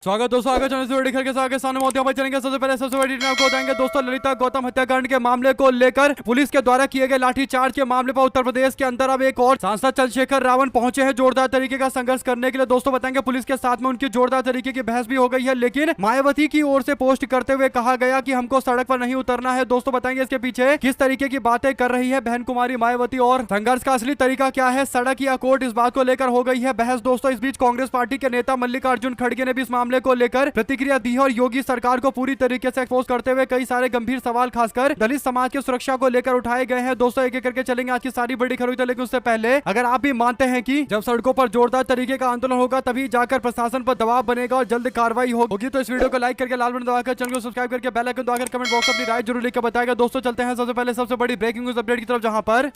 स्वागत दोस्तों, आगे चलने से वीडियो के साथ सामने मौत यहाँ चलेंगे। सबसे पहले सबसे बड़ी आपको बताएंगे दोस्तों, ललिता गौतम हत्याकांड के मामले को लेकर पुलिस के द्वारा किए गए लाठीचार्ज के मामले पर उत्तर प्रदेश के अंदर अब एक और सांसद चंद्रशेखर रावण पहुंचे हैं जोरदार तरीके का संघर्ष करने के लिए। दोस्तों बताएंगे पुलिस के साथ में उनकी जोरदार तरीके की बहस भी हो गई है, लेकिन मायावती की ओर से पोस्ट करते हुए कहा गया कि हमको सड़क पर नहीं उतरना है। दोस्तों बताएंगे इसके पीछे किस तरीके की बातें कर रही है बहन कुमारी मायावती और संघर्ष का असली तरीका क्या है, सड़क या कोर्ट, इस बात को लेकर हो गई है बहस। दोस्तों इस बीच कांग्रेस पार्टी के नेता मल्लिकार्जुन खड़गे ने भी इस मामले को लेकर प्रतिक्रिया दी है और योगी सरकार को पूरी तरीके से एक्सपोज करते हुए कई सारे गंभीर सवाल खासकर दलित समाज की सुरक्षा को लेकर उठाए गए हैं। दोस्तों एक एक करके चलेंगे आज की सारी बड़ी खबरें, लेकिन उससे पहले अगर आप भी मानते हैं कि जब सड़कों पर जोरदार तरीके का आंदोलन होगा तभी जाकर प्रशासन पर दबाव बनेगा और जल्द कार्रवाई होगी, तो इस वीडियो को लाइक करके लाल बटन दबाकर चैनल को सब्सक्राइब करके बेल आइकन दबाकर कमेंट बॉक्स में अपनी राय जरूर लिखकर बताएगा। दोस्तों चलते हैं सबसे पहले सबसे बड़ी ब्रेकिंग न्यूज अपडेट की तरफ, जहां पर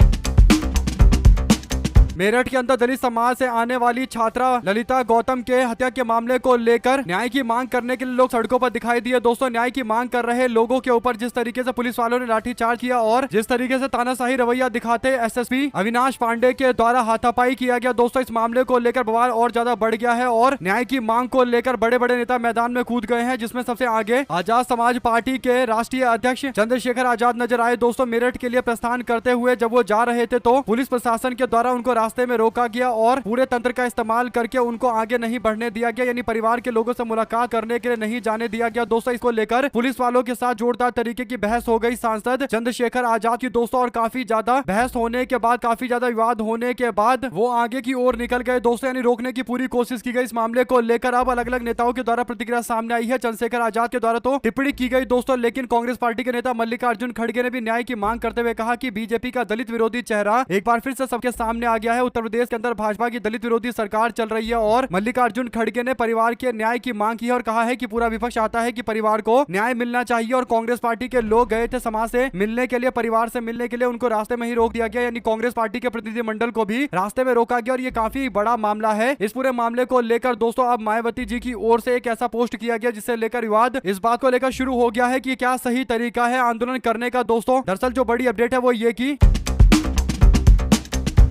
मेरठ के अंदर दलित समाज से आने वाली छात्रा ललिता गौतम के हत्या के मामले को लेकर न्याय की मांग करने के लिए लोग सड़कों पर दिखाई दिए। दोस्तों न्याय की मांग कर रहे लोगों के ऊपर जिस तरीके से पुलिस वालों ने लाठीचार्ज किया और जिस तरीके से तानाशाही रवैया दिखाते एसएसपी अविनाश पांडे के द्वारा हाथापाई किया गया, दोस्तों इस मामले को लेकर बवाल और ज्यादा बढ़ गया है और न्याय की मांग को लेकर बड़े बड़े नेता मैदान में कूद गए हैं, जिसमें सबसे आगे आजाद समाज पार्टी के राष्ट्रीय अध्यक्ष चंद्रशेखर आजाद नजर आए। दोस्तों मेरठ के लिए प्रस्थान करते हुए जब वो जा रहे थे तो पुलिस प्रशासन के द्वारा उनको रास्ते में रोका गया और पूरे तंत्र का इस्तेमाल करके उनको आगे नहीं बढ़ने दिया गया, यानी परिवार के लोगों से मुलाकात करने के लिए नहीं जाने दिया गया। दोस्तों इसको लेकर पुलिस वालों के साथ जोरदार तरीके की बहस हो गई सांसद चंद्रशेखर आजाद की। दोस्तों और काफी ज्यादा बहस होने के बाद, काफी ज्यादा विवाद होने के बाद वो आगे की ओर निकल गए। दोस्तों यानी रोकने की पूरी कोशिश की गई इस मामले को लेकर। अब अलग अलग नेताओं के द्वारा प्रतिक्रिया सामने आई है। चंद्रशेखर आजाद के द्वारा तो टिप्पणी की गई दोस्तों, लेकिन कांग्रेस पार्टी के नेता मल्लिकार्जुन खड़गे ने भी न्याय की मांग करते हुए कहा कि बीजेपी का दलित विरोधी चेहरा एक बार फिर से सबके सामने आ गया है। उत्तर प्रदेश के अंदर भाजपा की दलित विरोधी सरकार चल रही है और मल्लिकार्जुन खड़गे ने परिवार के न्याय की मांग की है और कहा है कि पूरा विपक्ष आता है कि परिवार को न्याय मिलना चाहिए और कांग्रेस पार्टी के लोग गए थे समाज से मिलने के लिए, परिवार से मिलने के लिए, उनको रास्ते में ही रोक दिया गया, यानी कांग्रेस पार्टी के प्रतिनिधिमंडल को भी रास्ते में रोका गया और ये काफी बड़ा मामला है। इस पूरे मामले को लेकर दोस्तों अब मायावती जी की ओर से एक ऐसा पोस्ट किया गया जिससे लेकर विवाद इस बात को लेकर शुरू हो गया है कि क्या सही तरीका है आंदोलन करने का। दोस्तों दरअसल जो बड़ी अपडेट है वो ये कि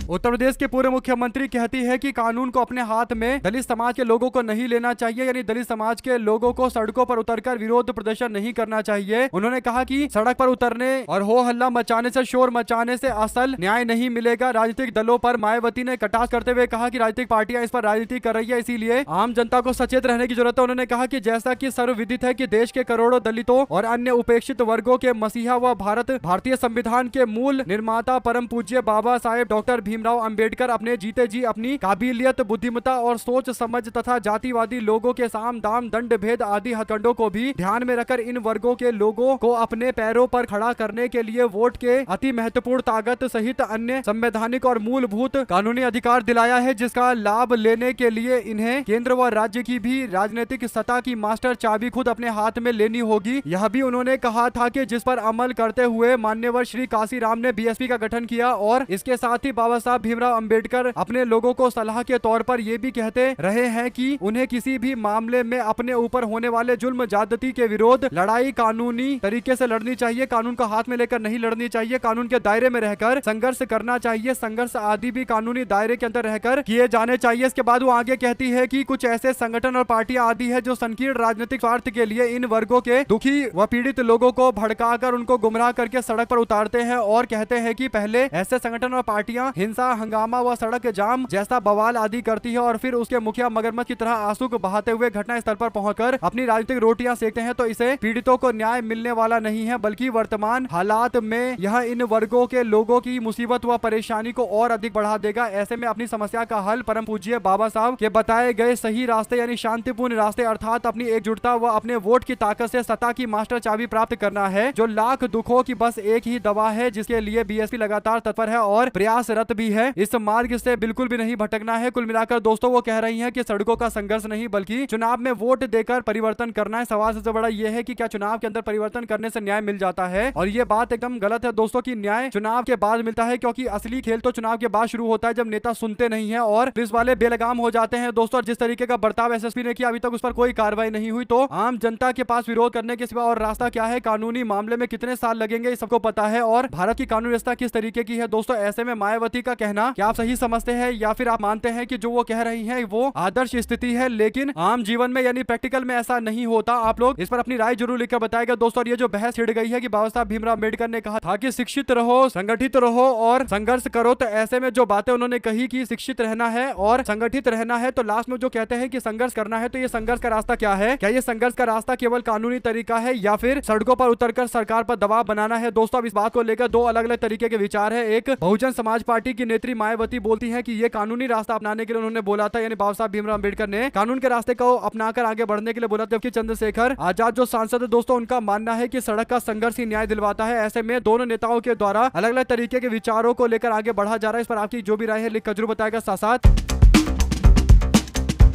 उत्तर प्रदेश के पूर्व मुख्यमंत्री कहती है कि कानून को अपने हाथ में दलित समाज के लोगों को नहीं लेना चाहिए, यानी दलित समाज के लोगों को सड़कों पर उतरकर विरोध प्रदर्शन नहीं करना चाहिए। उन्होंने कहा कि सड़क पर उतरने और हो हल्ला मचाने से, शोर मचाने से असल न्याय नहीं मिलेगा। राजनीतिक दलों पर मायावती ने कटाक्ष करते हुए कहा कि राजनीतिक पार्टियां इस पर राजनीति कर रही है, इसीलिए आम जनता को सचेत रहने की जरूरत है। उन्होंने कहा कि जैसा कि सर्वविदित है कि देश के करोड़ों दलितों और अन्य उपेक्षित वर्गों के मसीहा व भारतीय संविधान के मूल निर्माता परम पूज्य बाबा साहेब डॉक्टर भीमराव अंबेडकर अपने जीते जी अपनी काबिलियत, बुद्धिमत्ता और सोच समझ तथा जातिवादी लोगों के साम दाम दंड भेद आदि हथकंडों को भी ध्यान में रखकर इन वर्गों के लोगों को अपने पैरों पर खड़ा करने के लिए वोट के अति महत्वपूर्ण ताकत सहित अन्य संवैधानिक और मूलभूत कानूनी अधिकार दिलाया है, जिसका लाभ लेने के लिए इन्हें केंद्र व राज्य की भी राजनीतिक सत्ता की मास्टर चाबी खुद अपने हाथ में लेनी होगी। यह भी उन्होंने कहा था कि जिस पर अमल करते हुए मान्यवर श्री काशीराम ने बीएसपी का गठन किया और इसके साथ ही बाबा साहब भीमराव अंबेडकर अपने लोगों को सलाह के तौर पर यह भी कहते रहे हैं कि उन्हें किसी भी मामले में अपने ऊपर होने वाले जुल्म ज्यादती के विरोध लड़ाई कानूनी तरीके से लड़नी चाहिए, कानून को हाथ में लेकर नहीं लड़नी चाहिए, कानून के दायरे में रहकर संघर्ष करना चाहिए, संघर्ष आदि भी कानूनी दायरे के अंदर रहकर किए जाने चाहिए। इसके बाद वो आगे कहती है कि कुछ ऐसे संगठन और पार्टियां आदि है जो संकीर्ण राजनीतिक स्वार्थ के लिए इन वर्गों के दुखी व पीड़ित लोगों को भड़काकर उनको गुमराह करके सड़क पर उतारते हैं और कहते हैं कि पहले ऐसे संगठन और पार्टियां हिंसा, हंगामा व सड़क जाम जैसा बवाल आदि करती है और फिर उसके मुखिया मगरमच्छ की तरह आंसू को बहाते हुए घटना स्थल पर पहुंचकर अपनी राजनीतिक रोटियां सेकते हैं, तो इसे पीड़ितों को न्याय मिलने वाला नहीं है, बल्कि वर्तमान हालात में यह इन वर्गों के लोगों की मुसीबत व परेशानी को और अधिक बढ़ा देगा। ऐसे में अपनी समस्या का हल परम पूज्य बाबा साहब के बताए गए सही रास्ते यानी शांतिपूर्ण रास्ते अर्थात अपनी एकजुटता व अपने वोट की ताकत से सत्ता की मास्टर चाबी प्राप्त करना है, जो लाख दुखों की बस एक ही दवा है, जिसके लिए बीएसपी लगातार तत्पर है और प्रयासरत भी है। इस मार्ग से बिल्कुल भी नहीं भटकना है। कुल मिलाकर दोस्तों वो कह रही हैं कि सड़कों का संघर्ष नहीं बल्कि चुनाव में वोट देकर परिवर्तन करना है। सवाल सबसे बड़ा ये है कि क्या चुनाव के अंदर परिवर्तन करने से न्याय मिल जाता है, और ये बात एकदम गलत है दोस्तों कि न्याय चुनाव के बाद मिलता है, क्योंकि असली खेल तो चुनाव के बाद शुरू होता है जब नेता सुनते नहीं है और पुलिस वाले बेलगाम हो जाते हैं। दोस्तों जिस तरीके का बर्ताव एसएसपी ने किया अभी तक उस पर कोई कार्रवाई नहीं हुई, तो आम जनता के पास विरोध करने के सिवा और रास्ता क्या है, कानूनी मामले में कितने साल लगेंगे ये सबको पता है और भारत की कानून व्यवस्था किस तरीके की है। दोस्तों ऐसे में मायावती का का कहना क्या आप सही समझते हैं या फिर आप मानते हैं कि जो वो कह रही हैं वो आदर्श स्थिति है, लेकिन आम जीवन में यानी प्रैक्टिकल में ऐसा नहीं होता? आप लोग इस पर अपनी राय जरूर लिखकर बताएगा दोस्तों। और ये जो बहस छिड़ गई है कि बाबा साहब भीमराव अम्बेडकर ने कहा था कि शिक्षित रहो, संगठित रहो और संघर्ष करो, तो ऐसे में जो बातें उन्होंने कही कि शिक्षित रहना है और संगठित रहना है, तो लास्ट में जो कहते हैं कि संघर्ष करना है, तो ये संघर्ष का रास्ता क्या है? क्या ये संघर्ष का रास्ता केवल कानूनी तरीका है या फिर सड़कों पर उतरकर सरकार पर दबाव बनाना है? दोस्तों अब इस बात को लेकर दो अलग अलग तरीके के विचार है। एक बहुजन समाज पार्टी की नेत्री मायावती बोलती है कि ये कानूनी रास्ता अपनाने के लिए उन्होंने बोला था, यानी बाबा साहब भीमराव अम्बेडकर ने कानून के रास्ते को अपनाकर आगे बढ़ने के लिए बोला था। जबकि चंद्रशेखर आजाद जो सांसद है दोस्तों, उनका मानना है कि सड़क का संघर्ष ही न्याय दिलवाता है। ऐसे में दोनों नेताओं के द्वारा अलग अलग तरीके के विचारों को लेकर आगे बढ़ा जा रहा है। इस पर आपकी जो भी राय है लिख कर जरूर बताएगा। साथ साथ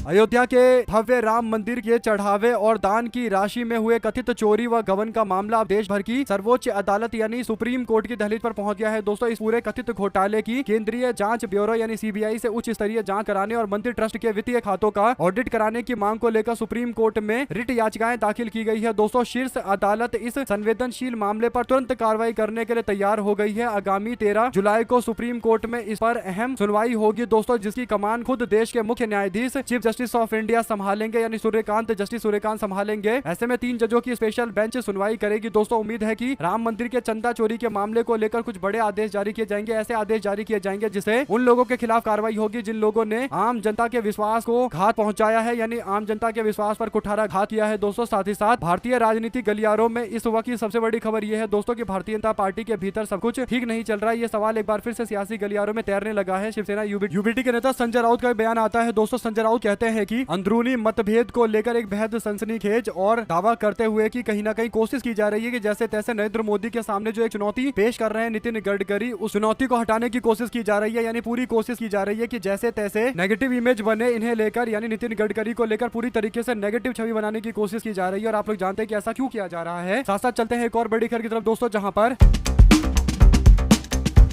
अयोध्या के भव्य राम मंदिर के चढ़ावे और दान की राशि में हुए कथित चोरी व गबन का मामला अब देश भर की सर्वोच्च अदालत यानी सुप्रीम कोर्ट की दहलीज पर पहुंच गया है। दोस्तों इस पूरे कथित घोटाले की केंद्रीय जांच ब्यूरो यानी सीबीआई से उच्च स्तरीय जांच कराने और मंदिर ट्रस्ट के वित्तीय खातों का ऑडिट कराने की मांग को लेकर सुप्रीम कोर्ट में रिट याचिकाएं दाखिल की गई है। दोस्तों शीर्ष अदालत इस संवेदनशील मामले पर तुरंत कार्रवाई करने के लिए तैयार हो गई है। आगामी 13 जुलाई को सुप्रीम कोर्ट में इस पर अहम सुनवाई होगी दोस्तों, जिसकी कमान खुद देश के मुख्य न्यायाधीश चीफ जस्टिस ऑफ इंडिया संभालेंगे, यानी जस्टिस सूर्यकांत संभालेंगे। ऐसे में 3 जजों की स्पेशल बेंच सुनवाई करेगी। दोस्तों उम्मीद है कि राम मंदिर के चंदा चोरी के मामले को लेकर कुछ बड़े आदेश जारी किए जाएंगे। ऐसे आदेश जारी किए जाएंगे जिससे उन लोगों के खिलाफ कार्रवाई होगी जिन लोगों ने आम जनता के विश्वास को घात पहुंचाया है, यानी आम जनता के विश्वास पर कुठाराघात किया है। दोस्तों साथ ही साथ भारतीय राजनीति गलियारों में इस वक्त की सबसे बड़ी खबर यह है दोस्तों कि भारतीय जनता पार्टी के भीतर सब कुछ ठीक नहीं चल रहा है। ये सवाल एक बार फिर से सियासी गलियारों में तैरने लगा है। शिवसेना यूबीटी के नेता संजय राउत का बयान आता है। दोस्तों संजय राउत कहते हैं कि अंदरूनी मतभेद को लेकर एक बेहद सनसनीखेज और दावा करते हुए कि कहीं ना कहीं कोशिश की जा रही है कि जैसे तैसे नरेंद्र मोदी के सामने जो एक चुनौती पेश कर रहे हैं नितिन गडकरी, उस चुनौती को हटाने की कोशिश की जा रही है। यानी पूरी कोशिश की जा रही है कि जैसे तैसे नेगेटिव इमेज बने इन्हें लेकर, यानी नितिन गडकरी को लेकर पूरी तरीके से नेगेटिव छवि बनाने की कोशिश की जा रही है। और आप लोग जानते हैं कि ऐसा क्यों किया जा रहा है। साथ साथ चलते हैं एक और बड़ी खबर की तरफ दोस्तों, जहां पर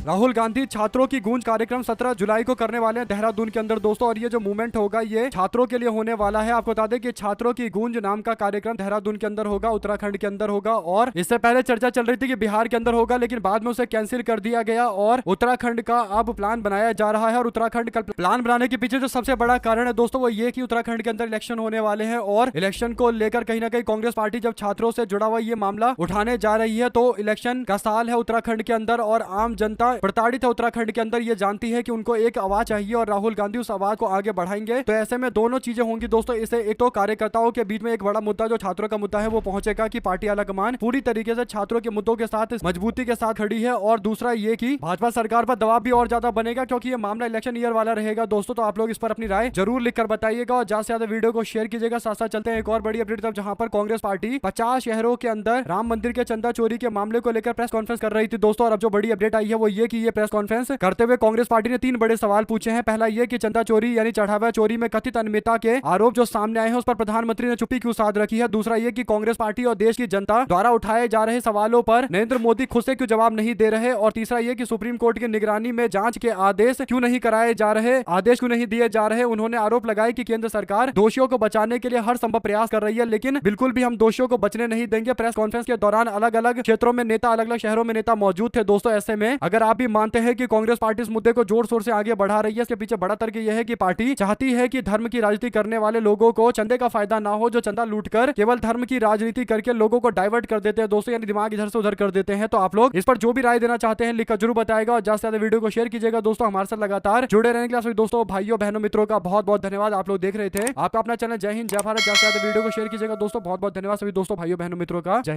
राहुल गांधी छात्रों की गूंज कार्यक्रम 17 जुलाई को करने वाले हैं देहरादून के अंदर दोस्तों। और ये जो मूवमेंट होगा ये छात्रों के लिए होने वाला है। आपको बता दें कि छात्रों की गूंज नाम का कार्यक्रम देहरादून के अंदर होगा, उत्तराखंड के अंदर होगा। और इससे पहले चर्चा चल रही थी कि बिहार के अंदर होगा, लेकिन बाद में उसे कैंसिल कर दिया गया और उत्तराखंड का अब प्लान बनाया जा रहा है। और उत्तराखंड का प्लान बनाने के पीछे जो सबसे बड़ा कारण है दोस्तों वो ये कि उत्तराखंड के अंदर इलेक्शन होने वाले हैं और इलेक्शन को लेकर कहीं ना कहीं कांग्रेस पार्टी जब छात्रों से जुड़ा हुआ ये मामला उठाने जा रही है, तो इलेक्शन का साल है उत्तराखंड के अंदर और आम जनता प्रताड़ित है उत्तराखंड के अंदर। ये जानती है कि उनको एक आवाज चाहिए और राहुल गांधी उस आवाज को आगे बढ़ाएंगे। तो ऐसे में दोनों चीजें होंगी दोस्तों। इसे एक तो कार्यकर्ताओं के बीच में एक बड़ा मुद्दा जो छात्रों का मुद्दा है वो पहुंचेगा कि पार्टी आलाकमान पूरी तरीके से छात्रों के मुद्दों के साथ मजबूती के साथ खड़ी है। और दूसरा ये कि भाजपा सरकार पर दबाव भी और ज्यादा बनेगा क्योंकि ये मामला इलेक्शन ईयर वाला रहेगा दोस्तों। तो आप लोग इस पर अपनी राय जरूर लिखकर बताइएगा और ज्यादा से ज्यादा वीडियो को शेयर कीजिएगा। साथ साथ चलते हैं एक और बड़ी अपडेट तब, जहां पर कांग्रेस पार्टी 50 शहरों के अंदर राम मंदिर के चंदा चोरी के मामले को लेकर प्रेस कॉन्फ्रेंस कर रही थी दोस्तों। और अब जो बड़ी अपडेट आई है वो ये कि ये प्रेस कॉन्फ्रेंस करते हुए कांग्रेस पार्टी ने 3 बड़े सवाल पूछे हैं। पहला यह कि चंदा चोरी यानी चढ़ावा चोरी में कथित अनियमितता के आरोप जो सामने आए हैं उस पर प्रधानमंत्री ने चुप्पी क्यों साध रखी है। दूसरा यह कि कांग्रेस पार्टी और देश की जनता द्वारा उठाए जा रहे सवालों पर नरेंद्र मोदी खुद से क्यों जवाब नहीं दे रहे। और तीसरा यह कि सुप्रीम कोर्ट की निगरानी में जांच के आदेश क्यों नहीं कराए जा रहे, आदेश क्यों नहीं दिए जा रहे। उन्होंने आरोप लगाया कि केंद्र सरकार दोषियों को बचाने के लिए हर संभव प्रयास कर रही है, लेकिन बिल्कुल भी हम दोषियों को बचने नहीं देंगे। प्रेस कॉन्फ्रेंस के दौरान अलग अलग क्षेत्रों में नेता, अलग अलग शहरों में नेता मौजूद थे दोस्तों। ऐसे में अगर आप भी मानते हैं कि कांग्रेस पार्टी इस मुद्दे को जोर शोर से आगे बढ़ा रही है, इसके पीछे बड़ा तर्क यह है कि पार्टी चाहती है कि धर्म की राजनीति करने वाले लोगों को चंदे का फायदा ना हो, जो चंदा लूटकर केवल धर्म की राजनीति करके लोगों को डाइवर्ट कर देते हैं दोस्तों, यानी दिमाग इधर से उधर कर देते हैं। तो आप लोग इस पर जो भी राय देना चाहते हैं लिखकर जरूर बताएगा और ज्यादा से ज्यादा वीडियो को शेयर कीजिएगा दोस्तों। हमारे साथ लगातार जुड़े रहने के लिए दोस्तों, भाइयों बहनों मित्रों का बहुत बहुत धन्यवाद। आप लोग देख रहे थे आपका अपना चैनल जय हिंद जय भारत। ज्यादा से ज्यादा वीडियो को शेयर कीजिएगा दोस्तों। बहुत बहुत धन्यवाद सभी दोस्तों, भाइयों बहनों मित्रों का। जय हिंद।